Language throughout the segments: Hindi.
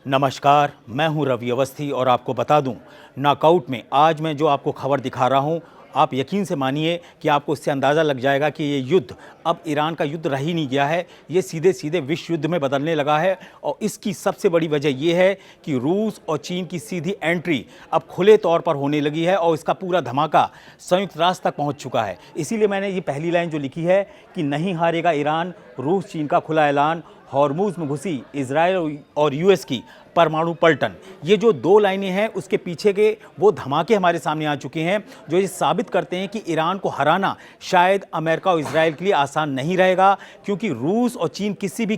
नमस्कार, मैं हूं रवि अवस्थी और आपको बता दूं, नॉकआउट में आज मैं जो आपको खबर दिखा रहा हूं, आप यकीन से मानिए कि आपको इससे अंदाज़ा लग जाएगा कि ये युद्ध अब ईरान का युद्ध रह ही नहीं गया है। ये सीधे सीधे विश्व युद्ध में बदलने लगा है और इसकी सबसे बड़ी वजह यह है कि रूस और चीन की सीधी एंट्री अब खुले तौर पर होने लगी है और इसका पूरा धमाका संयुक्त राष्ट्र तक पहुंच चुका है। इसीलिए मैंने ये पहली लाइन जो लिखी है कि नहीं हारेगा ईरान, रूस चीन का खुला ऐलान, हॉर्मुज में घुसी इजराइल और यूएस की परमाणु पलटन। ये जो दो लाइनें हैं उसके पीछे के वो धमाके हमारे सामने आ चुके हैं जो ये साबित करते हैं कि ईरान को हराना शायद अमेरिका और इजराइल के लिए आसान नहीं रहेगा, क्योंकि रूस और चीन किसी भी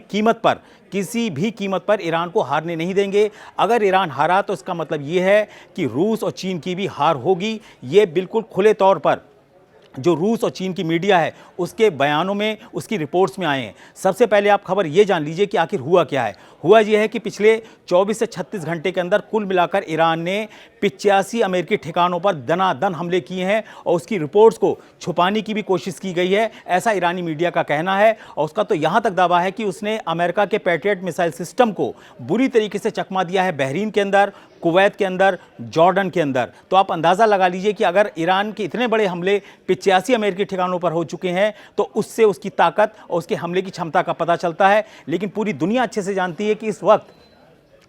कीमत पर ईरान को हारने नहीं देंगे। अगर ईरान हारा तो इसका मतलब ये है कि रूस और चीन की भी हार होगी। ये बिल्कुल खुले तौर पर जो रूस और चीन की मीडिया है उसके बयानों में, उसकी रिपोर्ट्स में आए हैं। सबसे पहले आप खबर ये जान लीजिए कि आखिर हुआ क्या है। हुआ ये है कि पिछले 24 से 36 घंटे के अंदर कुल मिलाकर ईरान ने 85 अमेरिकी ठिकानों पर दनादन हमले किए हैं और उसकी रिपोर्ट्स को छुपाने की भी कोशिश की गई है, ऐसा ईरानी मीडिया का कहना है। और उसका तो यहाँ तक दावा है कि उसने अमेरिका के पैट्रियट मिसाइल सिस्टम को बुरी तरीके से चकमा दिया है बहरीन के अंदर, कुवैत के अंदर, जॉर्डन के अंदर। तो आप अंदाज़ा लगा लीजिए कि अगर ईरान के इतने बड़े हमले 85 अमेरिकी ठिकानों पर हो चुके हैं तो उससे उसकी ताकत और उसके हमले की क्षमता का पता चलता है। लेकिन पूरी दुनिया अच्छे से जानती है कि इस वक्त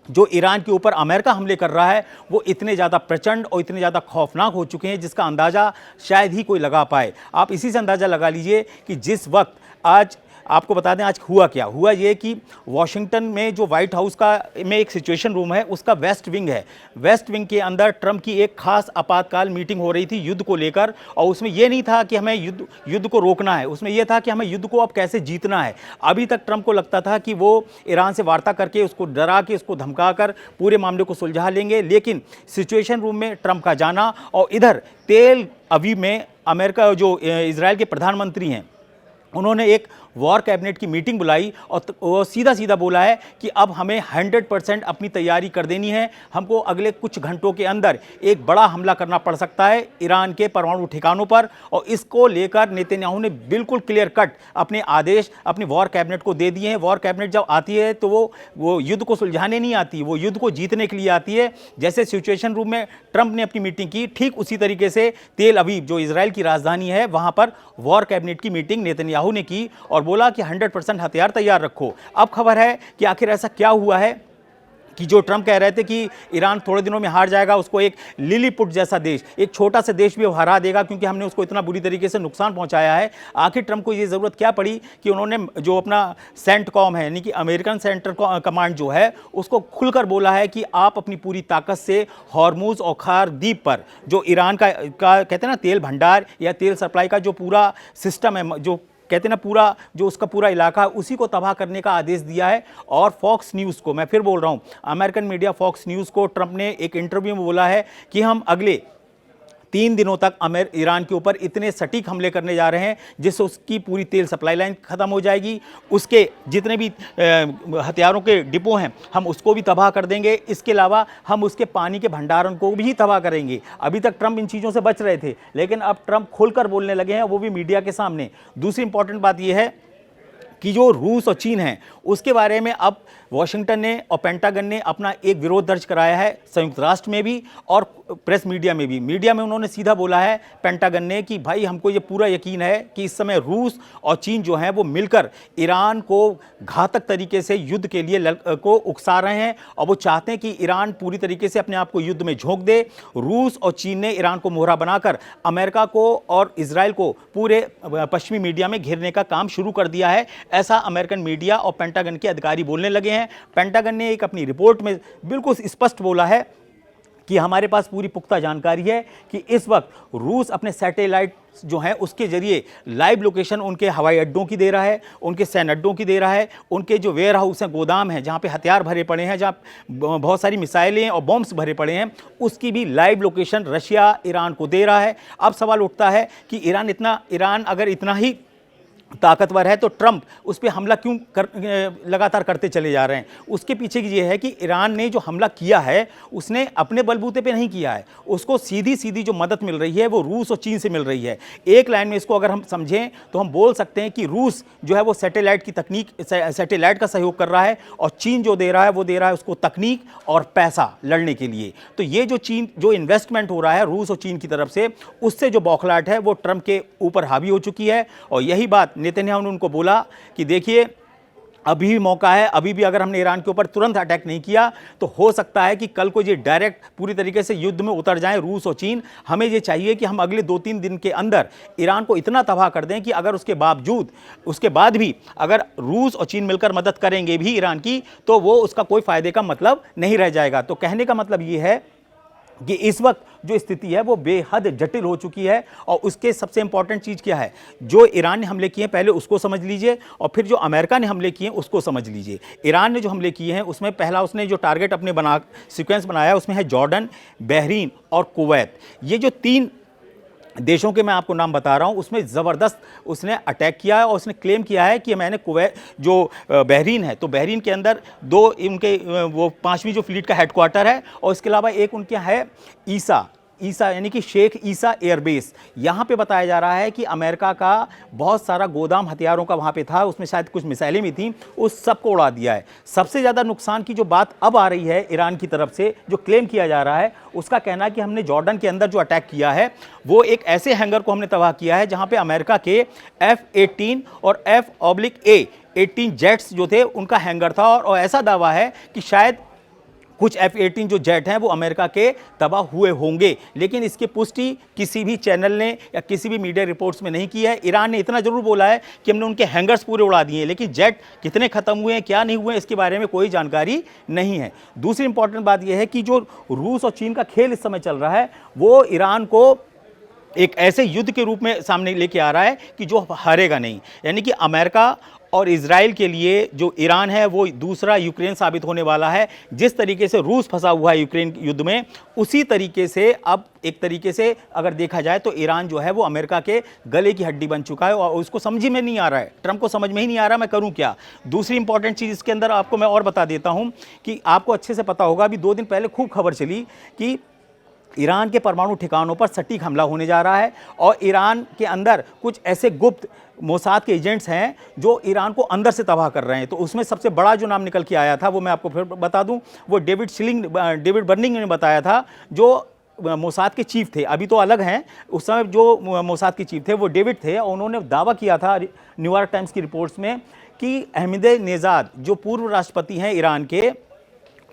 जो ईरान के ऊपर अमेरिका हमले कर रहा है वो इतने ज़्यादा प्रचंड और इतने ज़्यादा खौफनाक हो चुके हैं जिसका अंदाज़ा शायद ही कोई लगा पाए। आप इसी से अंदाज़ा लगा लीजिए कि जिस वक्त आज आपको बता दें आज हुआ क्या हुआ। ये कि वॉशिंगटन में जो व्हाइट हाउस का में एक सिचुएशन रूम है उसका वेस्ट विंग है। वेस्ट विंग के अंदर ट्रंप की एक खास आपातकाल मीटिंग हो रही थी युद्ध को लेकर, और उसमें यह नहीं था कि हमें युद्ध को रोकना है, उसमें यह था कि हमें युद्ध को अब कैसे जीतना है। अभी तक ट्रंप को लगता था कि वो ईरान से वार्ता करके, उसको डरा के, उसको धमका कर पूरे मामले को सुलझा लेंगे। लेकिन सिचुएशन रूम में ट्रंप का जाना और इधर तेल अवीव में अमेरिका जो इजराइल के प्रधानमंत्री हैं उन्होंने एक वॉर कैबिनेट की मीटिंग बुलाई और सीधा सीधा बोला है कि अब हमें 100% अपनी तैयारी कर देनी है। हमको अगले कुछ घंटों के अंदर एक बड़ा हमला करना पड़ सकता है ईरान के परमाणु ठिकानों पर, और इसको लेकर नेतन्याहू ने बिल्कुल क्लियर कट अपने आदेश अपनी वॉर कैबिनेट को दे दिए हैं। वॉर कैबिनेट जब आती है तो वो युद्ध को सुलझाने नहीं आती, वो युद्ध को जीतने के लिए आती है। जैसे सिचुएशन रूम में ट्रंप ने अपनी मीटिंग की, ठीक उसी तरीके से तेल अवीव जो इजराइल की राजधानी है वहां पर वॉर कैबिनेट की मीटिंग नेतन्याहू ने की और बोला कि 100% हथियार तैयार रखो। अब खबर है कि आखिर ऐसा क्या हुआ है कि जो ट्रंप कह रहे थे कि ईरान थोड़े दिनों में हार जाएगा, उसको एक लिलीपुट जैसा देश, एक छोटा सा देश भी वो हरा देगा क्योंकि हमने उसको इतना बुरी तरीके से नुकसान पहुंचाया है। आखिर ट्रंप को ये ज़रूरत क्या पड़ी कि उन्होंने जो अपना सेंटकॉम है यानी कि अमेरिकन सेंटर कमांड जो है उसको खुलकर बोला है कि आप अपनी पूरी ताकत से हॉर्मुज और खार द्वीप पर जो ईरान का कहते हैं ना तेल भंडार या तेल सप्लाई का जो पूरा सिस्टम है, जो कहते हैं ना पूरा जो उसका पूरा इलाका है, उसी को तबाह करने का आदेश दिया है। और फॉक्स न्यूज़ को, मैं फिर बोल रहा हूं, अमेरिकन मीडिया फॉक्स न्यूज़ को ट्रंप ने एक इंटरव्यू में बोला है कि हम अगले 3 दिनों तक ईरान के ऊपर इतने सटीक हमले करने जा रहे हैं जिससे उसकी पूरी तेल सप्लाई लाइन ख़त्म हो जाएगी, उसके जितने भी हथियारों के डिपो हैं हम उसको भी तबाह कर देंगे, इसके अलावा हम उसके पानी के भंडारण को भी तबाह करेंगे। अभी तक ट्रंप इन चीज़ों से बच रहे थे लेकिन अब ट्रंप खुलकर बोलने लगे हैं, वो भी मीडिया के सामने। दूसरी इंपॉर्टेंट बात यह है कि जो रूस और चीन है उसके बारे में अब वॉशिंगटन ने और पेंटागन ने अपना एक विरोध दर्ज कराया है संयुक्त राष्ट्र में भी और प्रेस मीडिया में भी। मीडिया में उन्होंने सीधा बोला है पेंटागन ने कि भाई हमको ये पूरा यकीन है कि इस समय रूस और चीन जो हैं वो मिलकर ईरान को घातक तरीके से युद्ध के लिए को उकसा रहे हैं और वो चाहते हैं कि ईरान पूरी तरीके से अपने आप को युद्ध में झोंक दे। रूस और चीन ने ईरान को मोहरा बनाकर अमेरिका को और इजराइल को पूरे पश्चिमी मीडिया में घेरने का काम शुरू कर दिया है, ऐसा अमेरिकन मीडिया और पेंटागन के अधिकारी बोलने लगे हैं। पेंटागन ने एक अपनी रिपोर्ट में बिल्कुल स्पष्ट बोला है कि हमारे पास पूरी पुख्ता जानकारी है कि इस वक्त रूस अपने सैटेलाइट जो है उसके जरिए लाइव लोकेशन उनके हवाई अड्डों की दे रहा है, उनके सैन्य अड्डों की दे रहा है, उनके जो वेयर हाउस हैं, गोदाम हैं जहाँ पे हथियार भरे पड़े हैं, जहाँ बहुत सारी मिसाइलें और बॉम्ब्स भरे पड़े हैं, उसकी भी लाइव लोकेशन रशिया ईरान को दे रहा है। अब सवाल उठता है कि ईरान अगर इतना ही ताकतवर है तो ट्रंप उस पर हमला क्यों लगातार करते चले जा रहे हैं। उसके पीछे की ये है कि ईरान ने जो हमला किया है उसने अपने बलबूते पे नहीं किया है, उसको सीधी सीधी जो मदद मिल रही है वो रूस और चीन से मिल रही है। एक लाइन में इसको अगर हम समझें तो हम बोल सकते हैं कि रूस जो है वो सैटेलाइट की तकनीक, सैटेलाइट का सहयोग कर रहा है, और चीन जो दे रहा है वो दे रहा है उसको तकनीक और पैसा लड़ने के लिए। तो ये जो चीन जो इन्वेस्टमेंट हो रहा है रूस और चीन की तरफ से, उससे जो बौखलाहट है वो ट्रंप के ऊपर हावी हो चुकी है। और यही बात नेतन्याहू ने उनको बोला कि देखिए अभी भी मौका है, अभी भी अगर हमने ईरान के ऊपर तुरंत अटैक नहीं किया तो हो सकता है कि कल को ये डायरेक्ट पूरी तरीके से युद्ध में उतर जाएं रूस और चीन। हमें ये चाहिए कि हम अगले 2-3 दिन के अंदर ईरान को इतना तबाह कर दें कि अगर उसके बाद भी अगर रूस और चीन मिलकर मदद करेंगे भी ईरान की, तो वो उसका कोई फायदे का मतलब नहीं रह जाएगा। तो कहने का मतलब ये है कि इस वक्त जो स्थिति है वो बेहद जटिल हो चुकी है। और उसके सबसे इंपॉर्टेंट चीज़ क्या है, जो ईरान ने हमले किए हैं पहले उसको समझ लीजिए, और फिर जो अमेरिका ने हमले किए हैं उसको समझ लीजिए। ईरान ने जो हमले किए हैं उसमें पहला उसने जो टारगेट अपने सीक्वेंस बनाया उसमें है जॉर्डन, बहरीन और कुवैत। ये जो 3 देशों के मैं आपको नाम बता रहा हूं, उसमें ज़बरदस्त उसने अटैक किया है। और उसने क्लेम किया है कि मैंने कुवैत जो बहरीन है, तो बहरीन के अंदर 2 उनके वो 5वीं जो फ्लीट का हेडक्वार्टर है, और इसके अलावा एक उनके है ईसा यानी कि शेख ईसा एयरबेस। यहाँ पे बताया जा रहा है कि अमेरिका का बहुत सारा गोदाम हथियारों का वहाँ पे था, उसमें शायद कुछ मिसाइलें भी थीं, उस सब को उड़ा दिया है। सबसे ज़्यादा नुकसान की जो बात अब आ रही है ईरान की तरफ से, जो क्लेम किया जा रहा है, उसका कहना है कि हमने जॉर्डन के अंदर जो अटैक किया है वो एक ऐसे हैंगर को हमने तबाह किया है जहाँ पर अमेरिका के F-18 और F-A-18 जेट्स जो थे उनका हैंगर था। और ऐसा दावा है कि शायद कुछ F-18 जो जेट हैं वो अमेरिका के तबाह हुए होंगे, लेकिन इसकी पुष्टि किसी भी चैनल ने या किसी भी मीडिया रिपोर्ट्स में नहीं की है। ईरान ने इतना जरूर बोला है कि हमने उनके हैंगर्स पूरे उड़ा दिए, लेकिन जेट कितने खत्म हुए हैं क्या नहीं हुए इसके बारे में कोई जानकारी नहीं है। दूसरी इंपॉर्टेंट बात यह है कि जो रूस और चीन का खेल इस समय चल रहा है वो ईरान को एक ऐसे युद्ध के रूप में सामने लेके आ रहा है कि जो हारेगा नहीं। यानी कि अमेरिका और इजराइल के लिए जो ईरान है वो दूसरा यूक्रेन साबित होने वाला है। जिस तरीके से रूस फंसा हुआ है यूक्रेन युद्ध में, उसी तरीके से अब एक तरीके से अगर देखा जाए तो ईरान जो है वो अमेरिका के गले की हड्डी बन चुका है, और उसको समझ में नहीं आ रहा है, ट्रंप को समझ में ही नहीं आ रहा मैं करूं क्या। दूसरी इंपॉर्टेंट चीज़ इसके अंदर आपको मैं और बता देता हूं कि आपको अच्छे से पता होगा, अभी 2 दिन पहले खूब खबर चली कि ईरान के परमाणु ठिकानों पर सटीक हमला होने जा रहा है, और ईरान के अंदर कुछ ऐसे गुप्त मोसाद के एजेंट्स हैं जो ईरान को अंदर से तबाह कर रहे हैं। तो उसमें सबसे बड़ा जो नाम निकल के आया था वो मैं आपको फिर बता दूं, वो डेविड बर्निंग ने बताया था, जो मोसाद के चीफ थे, अभी तो अलग हैं, उस समय जो मोसाद के चीफ थे वो डेविड थे। और उन्होंने दावा किया था न्यूयॉर्क टाइम्स की रिपोर्ट्स में कि अहमदीनेजाद जो पूर्व राष्ट्रपति हैं ईरान के,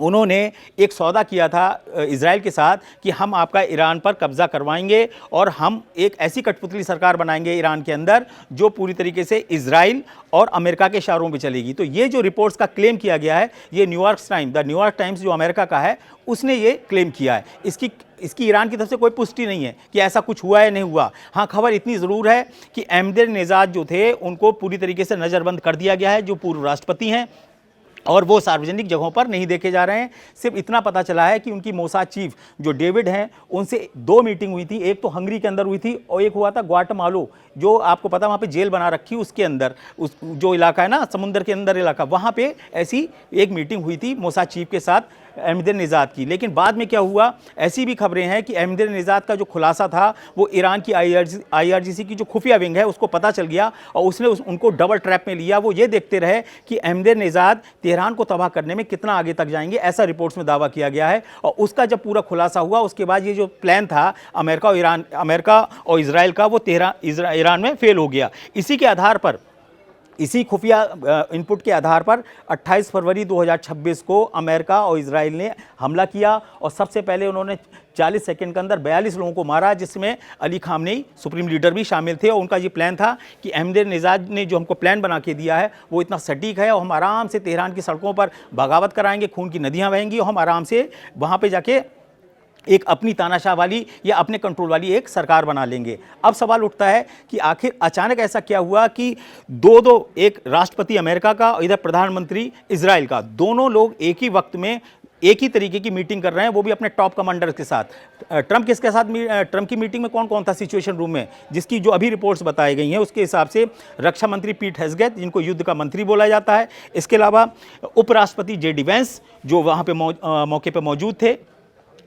उन्होंने एक सौदा किया था इजराइल के साथ कि हम आपका ईरान पर कब्जा करवाएंगे और हम एक ऐसी कठपुतली सरकार बनाएंगे ईरान के अंदर जो पूरी तरीके से इजराइल और अमेरिका के इशारों पे चलेगी। तो ये जो रिपोर्ट्स का क्लेम किया गया है, ये न्यूयॉर्क टाइम्स जो अमेरिका का है उसने ये क्लेम किया है। इसकी ईरान की तरफ से कोई पुष्टि नहीं है कि ऐसा कुछ हुआ है नहीं हुआ। हाँ, खबर इतनी ज़रूर है कि अहमदीनेजाद जो थे उनको पूरी तरीके से नज़रबंद कर दिया गया है, जो पूर्व राष्ट्रपति हैं, और वो सार्वजनिक जगहों पर नहीं देखे जा रहे हैं। सिर्फ इतना पता चला है कि उनकी मोसाद चीफ जो डेविड हैं उनसे 2 मीटिंग हुई थी, एक तो हंगरी के अंदर हुई थी और एक हुआ था ग्वाटेमाला, जो आपको पता वहाँ पे जेल बना रखी उसके अंदर, उस जो इलाका है ना समुंदर के अंदर इलाका, वहाँ पे ऐसी एक मीटिंग हुई थी मोसाद चीफ के साथ अहमदीनेजाद की। लेकिन बाद में क्या हुआ, ऐसी भी खबरें हैं कि अहमदीनेजाद का जो खुलासा था वो ईरान की IRGC की जो खुफिया विंग है उसको पता चल गया और उसने उनको डबल ट्रैप में लिया। वो ये देखते रहे कि अहमदीनेजाद तेहरान को तबाह करने में कितना आगे तक जाएंगे, ऐसा रिपोर्ट्स में दावा किया गया है। और उसका जब पूरा खुलासा हुआ उसके बाद ये जो प्लान था अमेरिका और इजराइल का, वो ईरान में फेल हो गया। इसी के आधार पर, इसी खुफिया इनपुट के आधार पर 28 फरवरी 2026 को अमेरिका और इजराइल ने हमला किया और सबसे पहले उन्होंने 40 सेकंड के अंदर 42 लोगों को मारा, जिसमें अली खामनेई सुप्रीम लीडर भी शामिल थे। और उनका ये प्लान था कि अहमदीनेजाद ने जो हमको प्लान बना के दिया है वो इतना सटीक है और हम आराम से तेहरान की सड़कों पर बगावत कराएंगे, खून की नदियाँ बहेंगी और हम आराम से वहाँ पर जाके एक अपनी तानाशाह वाली या अपने कंट्रोल वाली एक सरकार बना लेंगे। अब सवाल उठता है कि आखिर अचानक ऐसा क्या हुआ कि एक राष्ट्रपति अमेरिका का और इधर प्रधानमंत्री इजराइल का, दोनों लोग एक ही वक्त में एक ही तरीके की मीटिंग कर रहे हैं, वो भी अपने टॉप कमांडर के साथ। ट्रंप किसके साथ ट्रंप की मीटिंग में कौन कौन था सिचुएशन रूम में, जिसकी जो अभी रिपोर्ट्स बताई गई हैं उसके हिसाब से रक्षा मंत्री पीट हेग्सेथ, जिनको युद्ध का मंत्री बोला जाता है, इसके अलावा उपराष्ट्रपति जेडी वेंस जो वहाँ पे मौके पे मौजूद थे,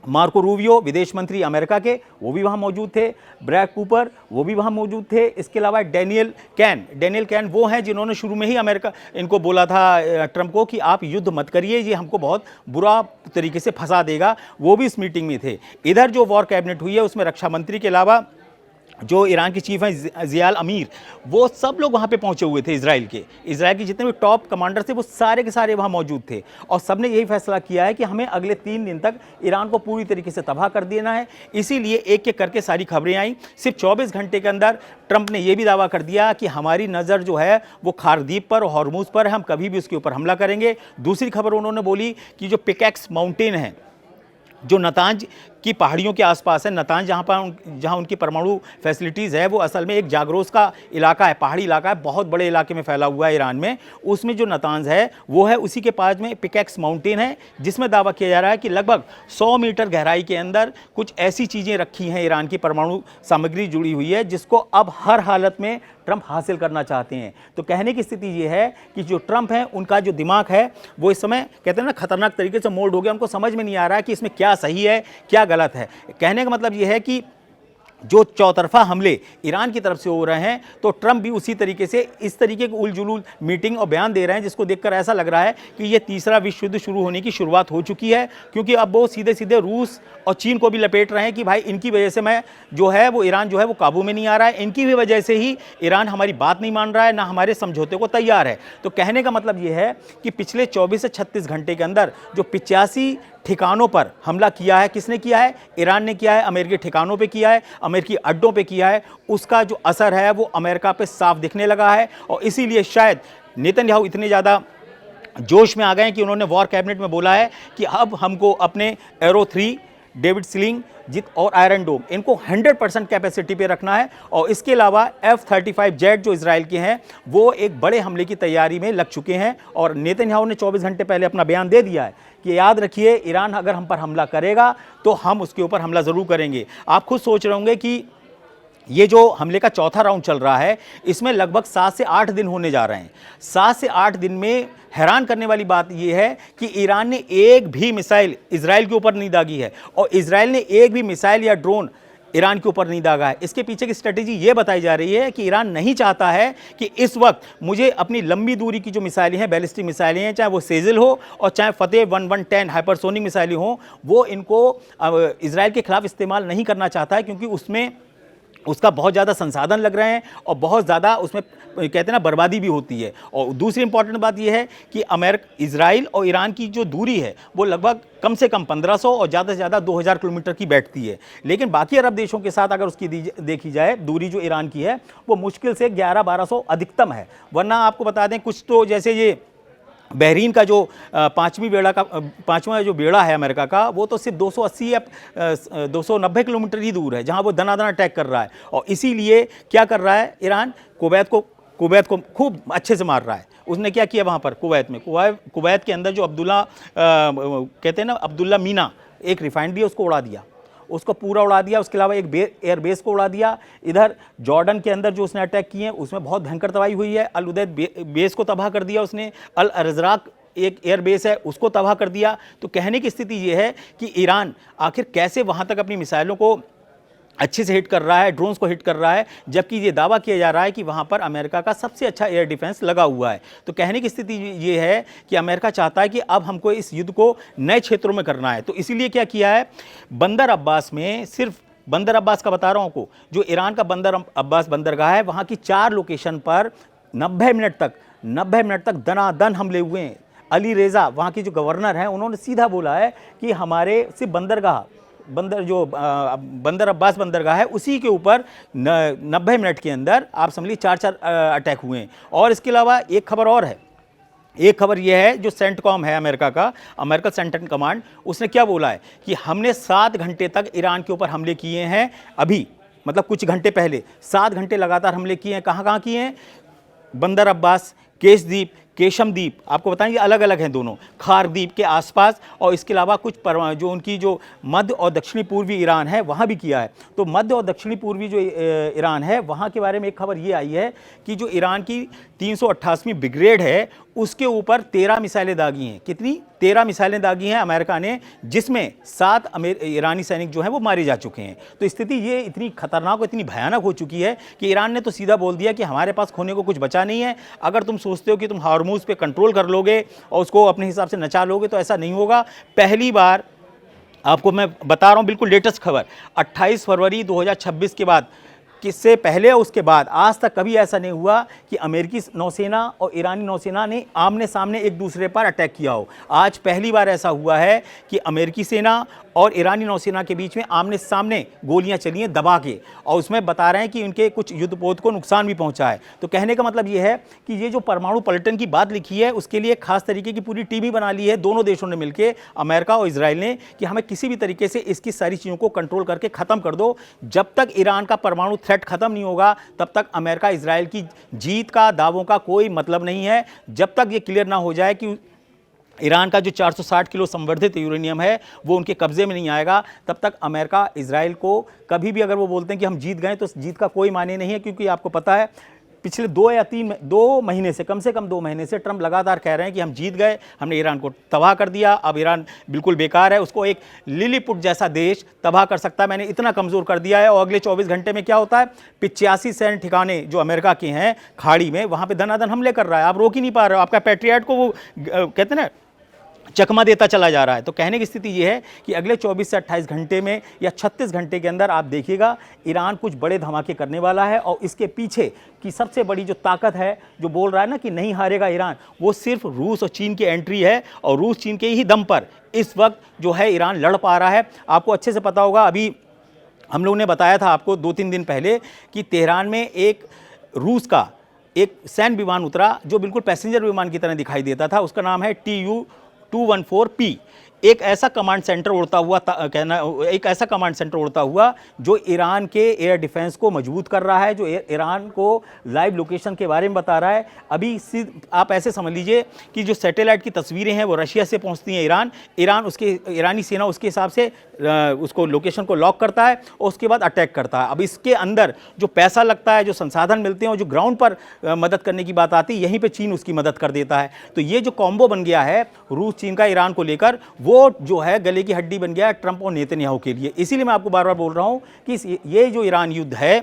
मार्को रूबियो विदेश मंत्री अमेरिका के, वो भी वहाँ मौजूद थे, ब्रैड कूपर वो भी वहाँ मौजूद थे, इसके अलावा डेनियल कैन वो हैं जिन्होंने शुरू में ही अमेरिका इनको बोला था ट्रंप को कि आप युद्ध मत करिए, ये हमको बहुत बुरा तरीके से फंसा देगा, वो भी इस मीटिंग में थे। इधर जो वॉर कैबिनेट हुई है उसमें रक्षा मंत्री के अलावा जो ईरान के चीफ हैं ज़ियाल अमीर, वो सब लोग वहाँ पे पहुँचे हुए थे। इजराइल के जितने भी टॉप कमांडर थे वो सारे के सारे वहाँ मौजूद थे, और सबने यही फैसला किया है कि हमें अगले 3 दिन तक ईरान को पूरी तरीके से तबाह कर देना है। इसीलिए एक एक करके सारी खबरें आई। सिर्फ 24 घंटे के अंदर ट्रंप ने यह भी दावा कर दिया कि हमारी नज़र जो है वो खारदीप पर और हॉर्मुज पर है, हम कभी भी उसके ऊपर हमला करेंगे। दूसरी खबर उन्होंने बोली कि जो पिकैक्स माउंटेन है, जो नतांज की पहाड़ियों के आसपास है, नतांज जहाँ उनकी परमाणु फैसिलिटीज़ है, वो असल में एक जागरोस का इलाका है, पहाड़ी इलाका है, बहुत बड़े इलाके में फैला हुआ है ईरान में। उसमें जो नतांज है वो है, उसी के पास में पिकैक्स माउंटेन है, जिसमें दावा किया जा रहा है कि लगभग 100 मीटर गहराई के अंदर कुछ ऐसी चीज़ें रखी हैं, ईरान की परमाणु सामग्री जुड़ी हुई है, जिसको अब हर हालत में ट्रंप हासिल करना चाहते हैं। तो कहने की स्थिति ये है कि जो ट्रंप है उनका जो दिमाग है वो इस समय कहते हैं ना खतरनाक तरीके से मोल्ड हो गया। उनको समझ में नहीं आ रहा है कि इसमें क्या सही है क्या गलत है। कहने का मतलब ये है कि जो चौतरफा हमले ईरान की तरफ से हो रहे हैं, तो ट्रंप भी उसी तरीके से इस तरीके की उलझुल मीटिंग और बयान दे रहे हैं, जिसको देखकर ऐसा लग रहा है कि ये तीसरा विश्व युद्ध शुरू होने की शुरुआत हो चुकी है। क्योंकि अब वो सीधे सीधे रूस और चीन को भी लपेट रहे हैं कि भाई इनकी वजह से मैं जो है वो ईरान जो है वो काबू में नहीं आ रहा है, इनकी भी वजह से ही ईरान हमारी बात नहीं मान रहा है, ना हमारे समझौते को तैयार है। तो कहने का मतलब ये है कि पिछले 24 से 36 घंटे के अंदर जो 85 ठिकानों पर हमला किया है, किसने किया है? ईरान ने किया है, अमेरिकी ठिकानों पे किया है, अमेरिकी अड्डों पे किया है। उसका जो असर है वो अमेरिका पे साफ दिखने लगा है, और इसीलिए शायद नेतन्याहू इतने ज़्यादा जोश में आ गए हैं कि उन्होंने वॉर कैबिनेट में बोला है कि अब हमको अपने एरो 3 डेविड स्लिंग जित और आयरन डोम इनको 100% कैपेसिटी पे रखना है, और इसके अलावा F-35 जेट जो इजराइल के हैं वो एक बड़े हमले की तैयारी में लग चुके हैं। और नेतन्याहू ने 24 घंटे पहले अपना बयान दे दिया है कि याद रखिए, ईरान अगर हम पर हमला करेगा तो हम उसके ऊपर हमला ज़रूर करेंगे। आप खुद सोच रहे होंगे कि ये जो हमले का चौथा राउंड चल रहा है, इसमें लगभग 7 से 8 दिन होने जा रहे हैं। 7 से 8 दिन में हैरान करने वाली बात यह है कि ईरान ने एक भी मिसाइल इजराइल के ऊपर नहीं दागी है, और इजराइल ने एक भी मिसाइल या ड्रोन ईरान के ऊपर नहीं दागा है। इसके पीछे की स्ट्रेटेजी ये बताई जा रही है कि ईरान नहीं चाहता है कि इस वक्त मुझे अपनी लंबी दूरी की जो मिसाइलें हैं, बैलिस्टिक मिसाइलें हैं, चाहे वो सेजिल हो और चाहे फतेह 1110 हाइपरसोनिक मिसाइलें हो, वो इनको इजराइल के खिलाफ इस्तेमाल नहीं करना चाहता है, क्योंकि उसमें उसका बहुत ज़्यादा संसाधन लग रहे हैं और बहुत ज़्यादा उसमें कहते हैं ना बर्बादी भी होती है। और दूसरी इंपॉर्टेंट बात यह है कि इजराइल और ईरान की जो दूरी है वो लगभग कम से कम 1500 और ज़्यादा से ज़्यादा 2000 किलोमीटर की बैठती है। लेकिन बाकी अरब देशों के साथ अगर उसकी देखी जाए दूरी जो ईरान की है वो मुश्किल से 1100-1200 अधिकतम है। वरना आपको बता दें, कुछ तो जैसे ये बहरीन का जो पाँचवा जो बेड़ा है अमेरिका का, वो तो सिर्फ 280 या 290 किलोमीटर ही दूर है, जहां वो दनादन अटैक कर रहा है। और इसीलिए क्या कर रहा है ईरान? कुवैत को खूब अच्छे से मार रहा है। उसने क्या किया वहाँ पर कुवैत के अंदर जो कहते हैं ना अब्दुल्ला मीना, एक रिफाइनरी है, उसको उड़ा दिया, उसको पूरा उड़ा दिया। उसके अलावा एक एयरबेस को उड़ा दिया। इधर जॉर्डन के अंदर जो उसने अटैक किए हैं उसमें बहुत भयंकर तबाही हुई है। अल उदैद बेस को तबाह कर दिया उसने। अल अरजराक एक एयरबेस है, उसको तबाह कर दिया। तो कहने की स्थिति ये है कि ईरान आखिर कैसे वहाँ तक अपनी मिसाइलों को अच्छे से हिट कर रहा है, ड्रोन्स को हिट कर रहा है, जबकि ये दावा किया जा रहा है कि वहाँ पर अमेरिका का सबसे अच्छा एयर डिफेंस लगा हुआ है। तो कहने की स्थिति ये है कि अमेरिका चाहता है कि अब हमको इस युद्ध को नए क्षेत्रों में करना है। तो इसीलिए क्या किया है, बंदर अब्बास में, सिर्फ बंदर अब्बास का बता रहा हूँ आपको, जो ईरान का बंदर अब्बास बंदरगाह है, वहाँ की 4 लोकेशन पर 90 मिनट तक दनादन हमले हुए हैं। अली रेज़ा वहाँ की जो गवर्नर हैं, उन्होंने सीधा बोला है कि हमारे सिर्फ बंदर अब्बास बंदरगाह है, उसी के ऊपर 90 मिनट के अंदर आप समझ लीजिए 4 अटैक हुए हैं। और इसके अलावा एक खबर और है। एक खबर यह है, जो सेंटकॉम है अमेरिका का, अमेरिकन सेंट्रल कमांड, उसने क्या बोला है कि हमने 7 घंटे तक ईरान के ऊपर हमले किए हैं। अभी मतलब कुछ घंटे पहले 7 घंटे लगातार हमले किए हैं। कहाँ किए हैं? बंदर अब्बास, केशदीप, केशम द्वीप, आपको बताएं ये अलग अलग हैं दोनों, खार द्वीप के आसपास, और इसके अलावा कुछ जो उनकी जो मध्य और दक्षिणी पूर्वी ईरान है वहाँ भी किया है। तो मध्य और दक्षिणी पूर्वी जो ईरान है वहाँ के बारे में एक खबर ये आई है कि जो ईरान की 388वीं ब्रिगेड है उसके ऊपर 13 मिसाइलें दागी हैं। कितनी? 13 मिसाइलें दागी हैं अमेरिका ने, जिसमें 7 ईरानी सैनिक जो हैं वो मारे जा चुके हैं। तो स्थिति ये इतनी खतरनाक और इतनी भयानक हो चुकी है कि ईरान ने तो सीधा बोल दिया कि हमारे पास खोने को कुछ बचा नहीं है। अगर तुम सोचते हो कि तुम हार्मूज पे कंट्रोल कर लोगे और उसको अपने हिसाब से नचा लोगे तो ऐसा नहीं होगा। पहली बार आपको मैं बता रहा हूँ बिल्कुल लेटेस्ट खबर, 28 फरवरी 2026 के बाद, किससे पहले और उसके बाद आज तक कभी ऐसा नहीं हुआ कि अमेरिकी नौसेना और ईरानी नौसेना ने आमने सामने एक दूसरे पर अटैक किया हो। आज पहली बार ऐसा हुआ है कि अमेरिकी सेना और ईरानी नौसेना के बीच में आमने सामने गोलियां चली हैं दबा के, और उसमें बता रहे हैं कि उनके कुछ युद्धपोत को नुकसान भी पहुंचा है। तो कहने का मतलब ये है कि ये जो परमाणु पलटन की बात लिखी है उसके लिए खास तरीके की पूरी टीम ही बना ली है दोनों देशों ने मिलकर, अमेरिका और इजराइल ने, कि हमें किसी भी तरीके से इसकी सारी चीज़ों को कंट्रोल करके ख़त्म कर दो। जब तक ईरान का परमाणु थ्रेट खत्म नहीं होगा तब तक अमेरिका इजराइल की जीत का, दावों का कोई मतलब नहीं है। जब तक ये क्लियर ना हो जाए कि ईरान का जो 460 किलो संवर्धित यूरेनियम है वो उनके कब्जे में नहीं आएगा, तब तक अमेरिका इजराइल को कभी भी, अगर वो बोलते हैं कि हम जीत गए, तो जीत का कोई मायने नहीं है। क्योंकि आपको पता है पिछले 2 महीने से, कम 2 महीने से ट्रंप लगातार कह रहे हैं कि हम जीत गए, हमने ईरान को तबाह कर दिया, अब ईरान बिल्कुल बेकार है, उसको एक लिलीपुट जैसा देश तबाह कर सकता है, मैंने इतना कमज़ोर कर दिया है। और अगले 24 घंटे में क्या होता है, 85 सैन्य ठिकाने जो अमेरिका के हैं खाड़ी में, वहाँ पर धनाधन हमले कर रहा है। आप रोक ही नहीं पा रहे हो, आपका पैट्रियट को वो कहते हैं ना चकमा देता चला जा रहा है। तो कहने की स्थिति यह है कि अगले 24 से 28 घंटे में या 36 घंटे के अंदर आप देखिएगा ईरान कुछ बड़े धमाके करने वाला है। और इसके पीछे की सबसे बड़ी जो ताकत है, जो बोल रहा है ना कि नहीं हारेगा ईरान, वो सिर्फ रूस और चीन की एंट्री है। और रूस चीन के ही दम पर इस वक्त जो है ईरान लड़ पा रहा है। आपको अच्छे से पता होगा, अभी हम लोगों ने बताया था आपको 2-3 दिन पहले कि तेहरान में एक रूस का एक सैन्य विमान उतरा जो बिल्कुल पैसेंजर विमान की तरह दिखाई देता था। उसका नाम है TU-214P। एक ऐसा कमांड सेंटर उड़ता हुआ एक ऐसा कमांड सेंटर उड़ता हुआ जो ईरान के एयर डिफेंस को मजबूत कर रहा है, जो ईरान को लाइव लोकेशन के बारे में बता रहा है। अभी आप ऐसे समझ लीजिए कि जो सैटेलाइट की तस्वीरें हैं वो रशिया से पहुंचती हैं ईरान उसके ईरानी सेना उसके हिसाब से उसको लोकेशन को लॉक करता है और उसके बाद अटैक करता है। अब इसके अंदर जो पैसा लगता है, जो संसाधन मिलते हैं और जो ग्राउंड पर मदद करने की बात आती है, यहीं पे चीन उसकी मदद कर देता है। तो ये जो कॉम्बो बन गया है रूस चीन का ईरान को लेकर, वो जो है गले की हड्डी बन गया है ट्रंप और नेतन्याहू के लिए। इसीलिए मैं आपको बार बार बोल रहा हूं कि ये जो ईरान युद्ध है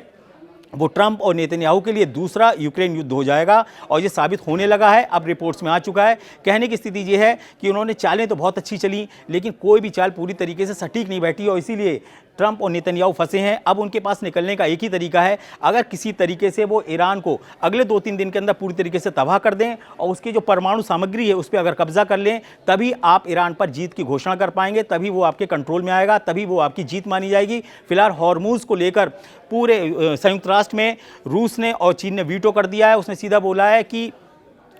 वो ट्रंप और नेतन्याहू के लिए दूसरा यूक्रेन युद्ध हो जाएगा। और ये साबित होने लगा है, अब रिपोर्ट्स में आ चुका है। कहने की स्थिति ये है कि उन्होंने चालें तो बहुत अच्छी चली, लेकिन कोई भी चाल पूरी तरीके से सटीक नहीं बैठी और इसीलिए ट्रंप और नेतन्याहू फंसे हैं। अब उनके पास निकलने का एक ही तरीका है, अगर किसी तरीके से वो ईरान को अगले 2-3 दिन के अंदर पूरी तरीके से तबाह कर दें और उसकी जो परमाणु सामग्री है उस पर अगर कब्जा कर लें, तभी आप ईरान पर जीत की घोषणा कर पाएंगे, तभी वो आपके कंट्रोल में आएगा, तभी वो आपकी जीत मानी जाएगी। फिलहाल हॉर्मूज को लेकर पूरे संयुक्त राष्ट्र में रूस ने और चीन ने वीटो कर दिया है। उसने सीधा बोला है कि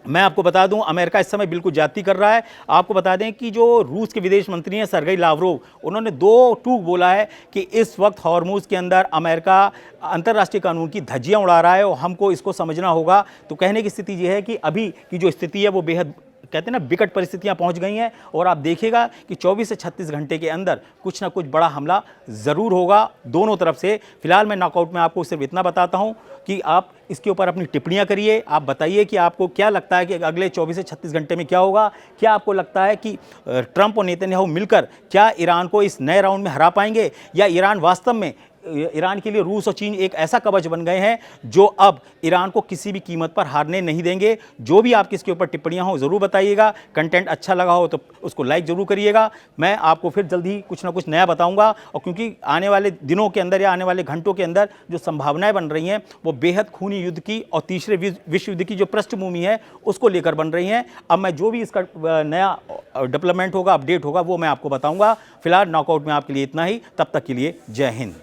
मैं आपको बता दूं अमेरिका इस समय बिल्कुल ज्यादती कर रहा है। आपको बता दें कि जो रूस के विदेश मंत्री हैं सरगेई लावरोव, उन्होंने 2 टूक बोला है कि इस वक्त हॉर्मूज के अंदर अमेरिका अंतर्राष्ट्रीय कानून की धज्जियां उड़ा रहा है और हमको इसको समझना होगा। तो कहने की स्थिति यह है कि अभी की जो स्थिति है वो बेहद कहते हैं ना विकट परिस्थितियां पहुंच गई हैं और आप देखिएगा कि 24 से 36 घंटे के अंदर कुछ ना कुछ बड़ा हमला ज़रूर होगा दोनों तरफ से। फिलहाल मैं नॉकआउट में आपको सिर्फ इतना बताता हूं कि आप इसके ऊपर अपनी टिप्पणियां करिए। आप बताइए कि आपको क्या लगता है कि अगले 24 से 36 घंटे में क्या होगा। क्या आपको लगता है कि ट्रंप और नेतन्याहू मिलकर क्या ईरान को इस नए राउंड में हरा पाएंगे, या ईरान वास्तव में, ईरान के लिए रूस और चीन एक ऐसा कवच बन गए हैं जो अब ईरान को किसी भी कीमत पर हारने नहीं देंगे। जो भी आपकी इसके ऊपर टिप्पणियां हो ज़रूर बताइएगा। कंटेंट अच्छा लगा हो तो उसको लाइक ज़रूर करिएगा। मैं आपको फिर जल्दी कुछ ना कुछ नया बताऊंगा, और क्योंकि आने वाले दिनों के अंदर या आने वाले घंटों के अंदर जो संभावनाएं बन रही हैं वो बेहद खूनी युद्ध की और तीसरे विश्व युद्ध की जो पृष्ठभूमि है उसको लेकर बन रही हैं। अब मैं जो भी इसका नया डेवलपमेंट होगा, अपडेट होगा, वो मैं आपको बताऊँगा। फिलहाल नॉकआउट में आपके लिए इतना ही। तब तक के लिए जय हिंद।